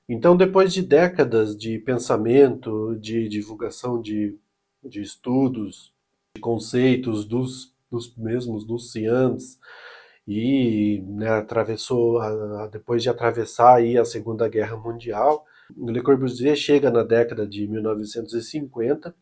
Então, depois de décadas de pensamento, de divulgação de estudos, de conceitos dos mesmos Lucians, e né, atravessou, depois de atravessar aí a Segunda Guerra Mundial, Le Corbusier chega na década de 1950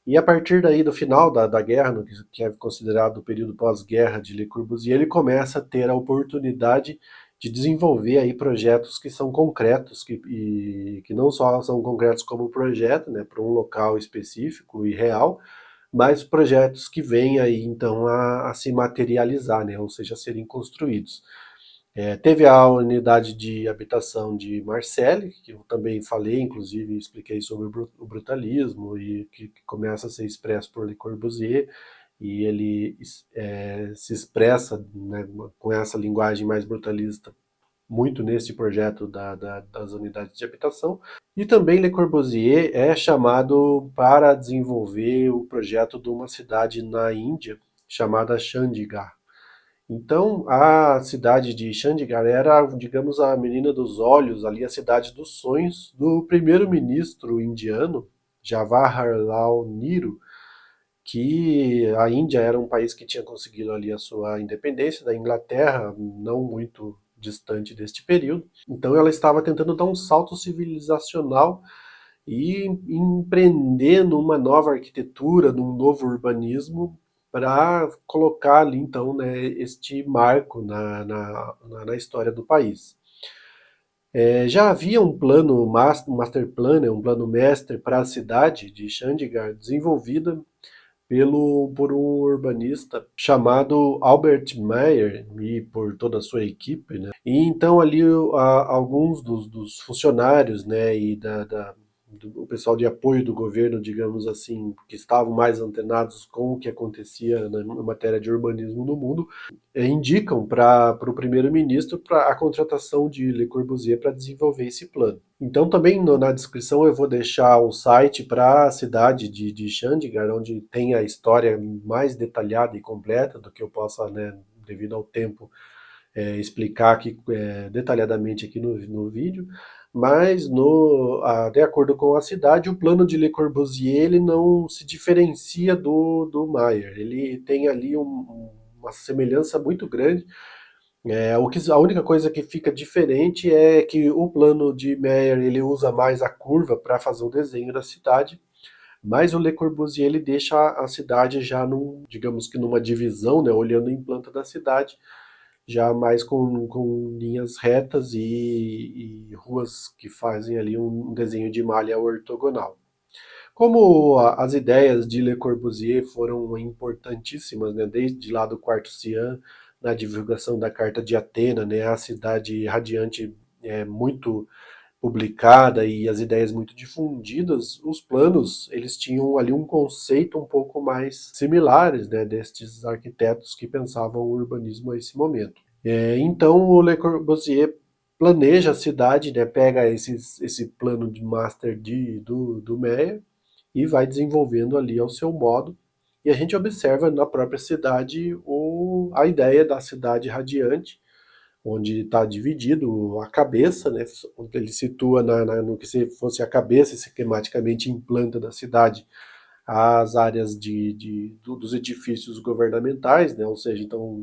e a partir daí do final da guerra, no que é considerado o período pós-guerra de Le Corbusier, ele começa a ter a oportunidade de desenvolver aí projetos que são concretos, que não só são concretos como projeto, né, para um local específico e real, mas projetos que vêm aí então a se materializar, né, ou seja, a serem construídos. Teve a unidade de habitação de Marseille, que eu também falei, inclusive expliquei sobre o brutalismo e que começa a ser expresso por Le Corbusier, e ele se expressa, né, com essa linguagem mais brutalista muito nesse projeto das unidades de habitação. E também Le Corbusier é chamado para desenvolver o projeto de uma cidade na Índia chamada Chandigarh. Então, a cidade de Chandigarh era, digamos, a menina dos olhos, ali a cidade dos sonhos do primeiro-ministro indiano, Jawaharlal Nehru, que a Índia era um país que tinha conseguido ali a sua independência da Inglaterra, não muito distante deste período. Então, ela estava tentando dar um salto civilizacional e empreender numa nova arquitetura, num novo urbanismo, para colocar ali, então, né, este marco na história do país. Já havia um plano, um master plan, né, um plano mestre para a cidade de Chandigarh, desenvolvida por um urbanista chamado Albert Meyer e por toda a sua equipe, né? E então ali alguns dos funcionários, né, e do pessoal de apoio do governo, digamos assim, que estavam mais antenados com o que acontecia na matéria de urbanismo no mundo, indicam para o primeiro-ministro a contratação de Le Corbusier para desenvolver esse plano. Então, também na descrição eu vou deixar o site para a cidade de Chandigarh, onde tem a história mais detalhada e completa do que eu possa, né, devido ao tempo, explicar aqui detalhadamente aqui no vídeo. Mas, de acordo com a cidade, o plano de Le Corbusier ele não se diferencia do Mayer. Ele tem ali uma semelhança muito grande. A única coisa que fica diferente é que o plano de Meyer ele usa mais a curva para fazer o desenho da cidade, mas o Le Corbusier ele deixa a cidade já digamos que numa divisão, né, olhando em planta da cidade, já mais com linhas retas e ruas que fazem ali um desenho de malha ortogonal. Como as ideias de Le Corbusier foram importantíssimas, né, desde lá do quarto Cian, na divulgação da Carta de Atena, né, a cidade radiante muito publicada e as ideias muito difundidas, os planos eles tinham ali um conceito um pouco mais similares, né, destes arquitetos que pensavam o urbanismo a esse momento. Então o Le Corbusier planeja a cidade, né, pega esse plano de master do Meyer e vai desenvolvendo ali ao seu modo. E a gente observa na própria cidade a ideia da cidade radiante, onde está dividido a cabeça, né, onde ele situa no que se fosse a cabeça esquematicamente em planta da cidade, as áreas dos edifícios governamentais, né, ou seja, então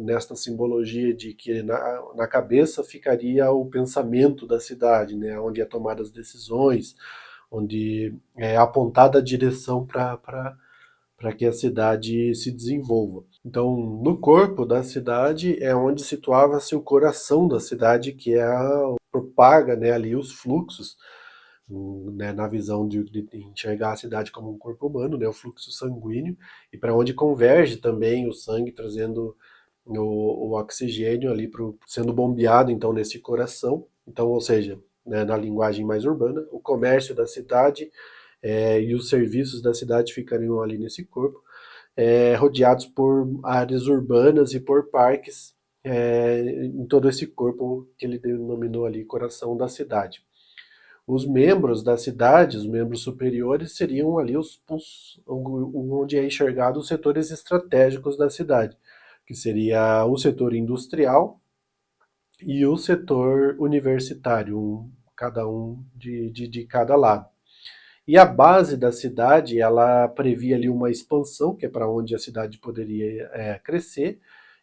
nesta simbologia de que na cabeça ficaria o pensamento da cidade, né, onde é tomada as decisões, onde é apontada a direção para que a cidade se desenvolva. Então, no corpo da cidade é onde situava-se o coração da cidade, que é propaga, né, ali os fluxos, né, na visão de enxergar a cidade como um corpo humano, né, o fluxo sanguíneo, e para onde converge também o sangue, trazendo o oxigênio ali sendo bombeado então nesse coração. Então, ou seja, né, na linguagem mais urbana, o comércio da cidade e os serviços da cidade ficariam ali nesse corpo, rodeados por áreas urbanas e por parques em todo esse corpo que ele denominou ali coração da cidade. Os membros da cidade, os membros superiores, seriam ali onde é enxergado os setores estratégicos da cidade, que seria o setor industrial e o setor universitário, cada um de cada lado. E a base da cidade, ela previa ali uma expansão, que é para onde a cidade poderia crescer,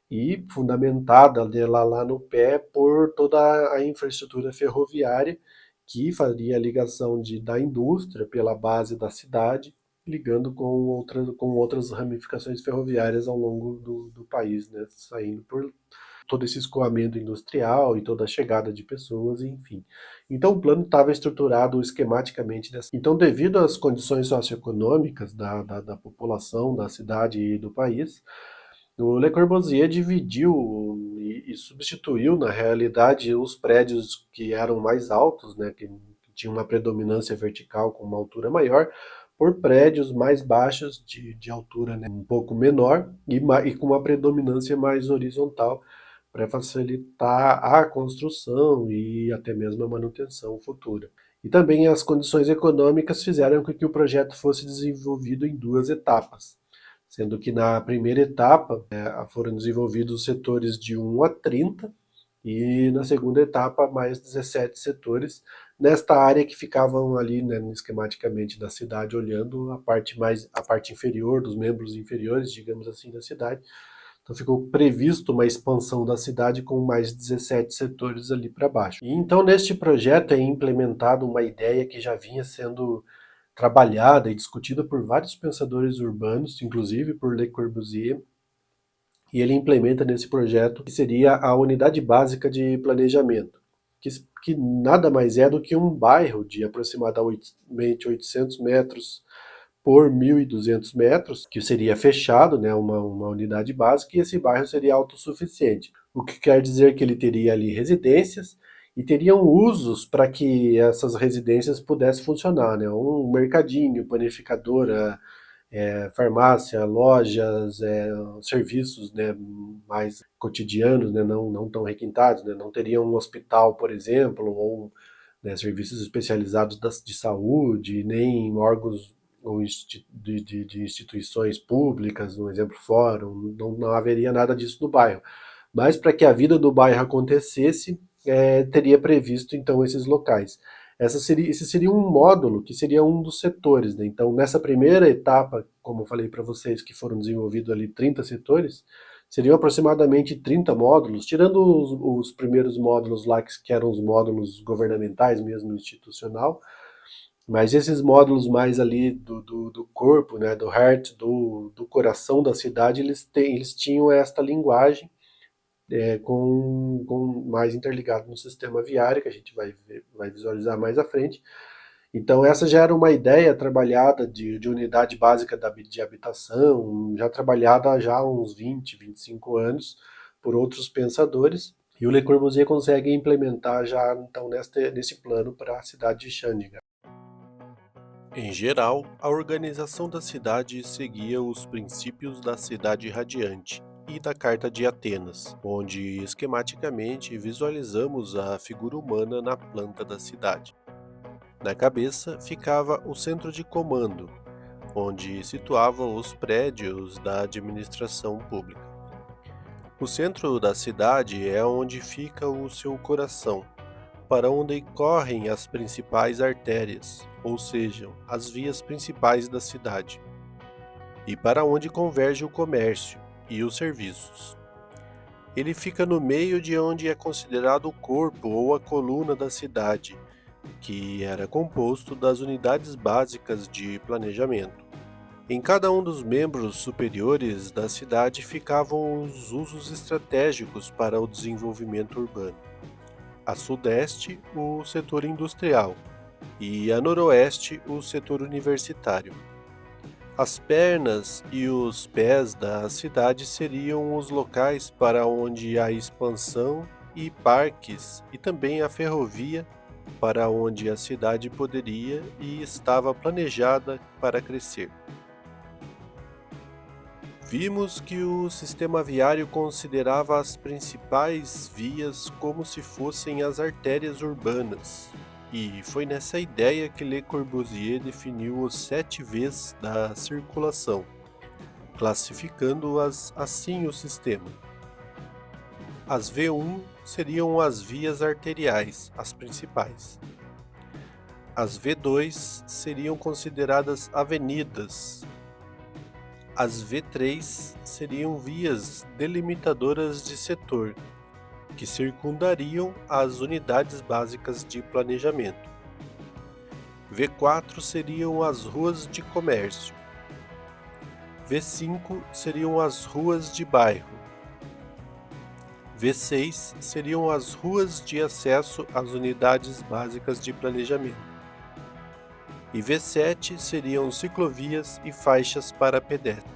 e fundamentada dela lá no pé por toda a infraestrutura ferroviária, que faria a ligação da indústria pela base da cidade, ligando com outras ramificações ferroviárias ao longo do país, né? Saindo por todo esse escoamento industrial e toda a chegada de pessoas, enfim. Então o plano estava estruturado esquematicamente. Então, devido às condições socioeconômicas da população, da cidade e do país, o Le Corbusier dividiu e substituiu, na realidade, os prédios que eram mais altos, né, que tinham uma predominância vertical com uma altura maior, por prédios mais baixos de altura, né, um pouco menor e com uma predominância mais horizontal, para facilitar a construção e até mesmo a manutenção futura. E também as condições econômicas fizeram com que o projeto fosse desenvolvido em duas etapas, sendo que na primeira etapa foram desenvolvidos os setores de 1 a 30 e na segunda etapa mais 17 setores nesta área que ficavam ali, né, esquematicamente da cidade, olhando a parte inferior, dos membros inferiores, digamos assim, da cidade. Então ficou previsto uma expansão da cidade com mais 17 setores ali para baixo. E então neste projeto é implementada uma ideia que já vinha sendo trabalhada e discutida por vários pensadores urbanos, inclusive por Le Corbusier, e ele implementa nesse projeto que seria a unidade básica de planejamento, que nada mais é do que um bairro de aproximadamente 800 metros por 1.200 metros, que seria fechado, né, uma unidade básica, e esse bairro seria autossuficiente. O que quer dizer que ele teria ali residências e teriam usos para que essas residências pudessem funcionar, né? Um mercadinho, panificadora, farmácia, lojas, serviços, né, mais cotidianos, né, não tão requintados, né? Não teria um hospital, por exemplo, ou né, serviços especializados de saúde, nem órgãos ou de instituições públicas, um exemplo, fórum, não haveria nada disso no bairro. Mas para que a vida do bairro acontecesse, teria previsto então esses locais. Esse seria um módulo que seria um dos setores, né? Então, nessa primeira etapa, como eu falei para vocês, que foram desenvolvidos ali 30 setores, seriam aproximadamente 30 módulos, tirando os primeiros módulos lá, que eram os módulos governamentais mesmo, institucional, mas esses módulos mais ali do corpo, né, do heart, do coração da cidade, eles tinham esta linguagem com mais interligado no sistema viário, que a gente vai visualizar mais à frente. Então essa já era uma ideia trabalhada de unidade básica de habitação, já trabalhada já há uns 20, 25 anos por outros pensadores, e o Le Corbusier consegue implementar já então nesse plano para a cidade de Chandigarh. Em geral, a organização da cidade seguia os princípios da cidade radiante e da Carta de Atenas, onde esquematicamente visualizamos a figura humana na planta da cidade. Na cabeça ficava o centro de comando, onde situava os prédios da administração pública. O centro da cidade é onde fica o seu coração, para onde correm as principais artérias, ou seja, as vias principais da cidade, e para onde converge o comércio e os serviços. Ele fica no meio de onde é considerado o corpo ou a coluna da cidade, que era composto das unidades básicas de planejamento. Em cada um dos membros superiores da cidade ficavam os usos estratégicos para o desenvolvimento urbano. A sudeste, o setor industrial, e a noroeste, o setor universitário. As pernas e os pés da cidade seriam os locais para onde a expansão e parques, e também a ferrovia, para onde a cidade poderia e estava planejada para crescer. Vimos que o sistema viário considerava as principais vias como se fossem as artérias urbanas, e foi nessa ideia que Le Corbusier definiu os 7 Vs da circulação, classificando-as assim o sistema. As V1 seriam as vias arteriais, as principais. As V2 seriam consideradas avenidas. As V3 seriam vias delimitadoras de setor, que circundariam as unidades básicas de planejamento. V4 seriam as ruas de comércio. V5 seriam as ruas de bairro. V6 seriam as ruas de acesso às unidades básicas de planejamento. E V7 seriam ciclovias e faixas para pedestres.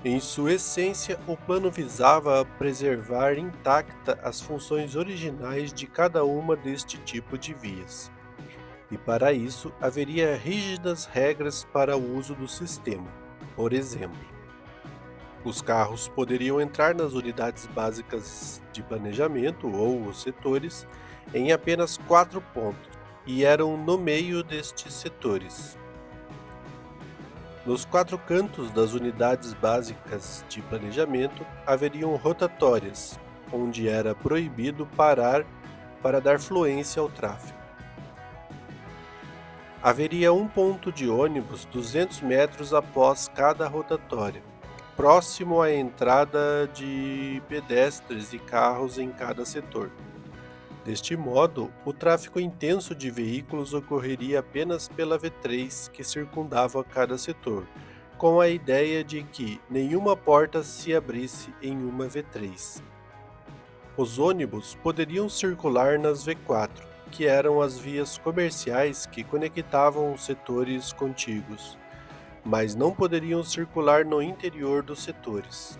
Em sua essência, o plano visava preservar intacta as funções originais de cada uma deste tipo de vias. E para isso, haveria rígidas regras para o uso do sistema. Por exemplo, os carros poderiam entrar nas unidades básicas de planejamento ou os setores em apenas 4 pontos, e eram no meio destes setores. Nos 4 cantos das unidades básicas de planejamento haveriam rotatórias, onde era proibido parar para dar fluência ao tráfego. Haveria um ponto de ônibus 200 metros após cada rotatória, próximo à entrada de pedestres e carros em cada setor. Deste modo, o tráfego intenso de veículos ocorreria apenas pela V3 que circundava cada setor, com a ideia de que nenhuma porta se abrisse em uma V3. Os ônibus poderiam circular nas V4, que eram as vias comerciais que conectavam os setores contíguos, mas não poderiam circular no interior dos setores.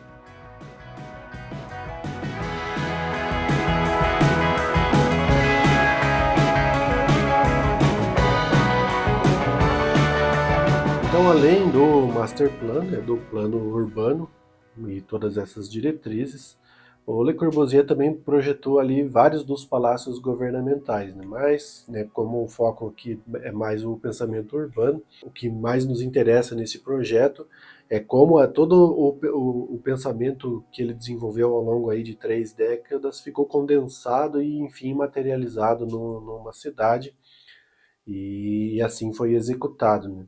Então, além do master plan, do plano urbano e todas essas diretrizes, o Le Corbusier também projetou ali vários dos palácios governamentais, né? Mas, como o foco aqui é mais o pensamento urbano, o que mais nos interessa nesse projeto é como todo o pensamento que ele desenvolveu ao longo aí de 3 décadas ficou condensado e, enfim, materializado numa cidade, e assim foi executado, né?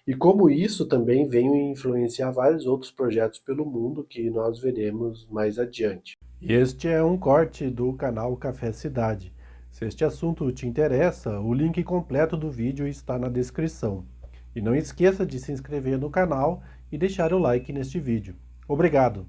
E como isso também veio influenciar vários outros projetos pelo mundo que nós veremos mais adiante. Este é um corte do canal Café Cidade. Se este assunto te interessa, o link completo do vídeo está na descrição. E não esqueça de se inscrever no canal e deixar o like neste vídeo. Obrigado!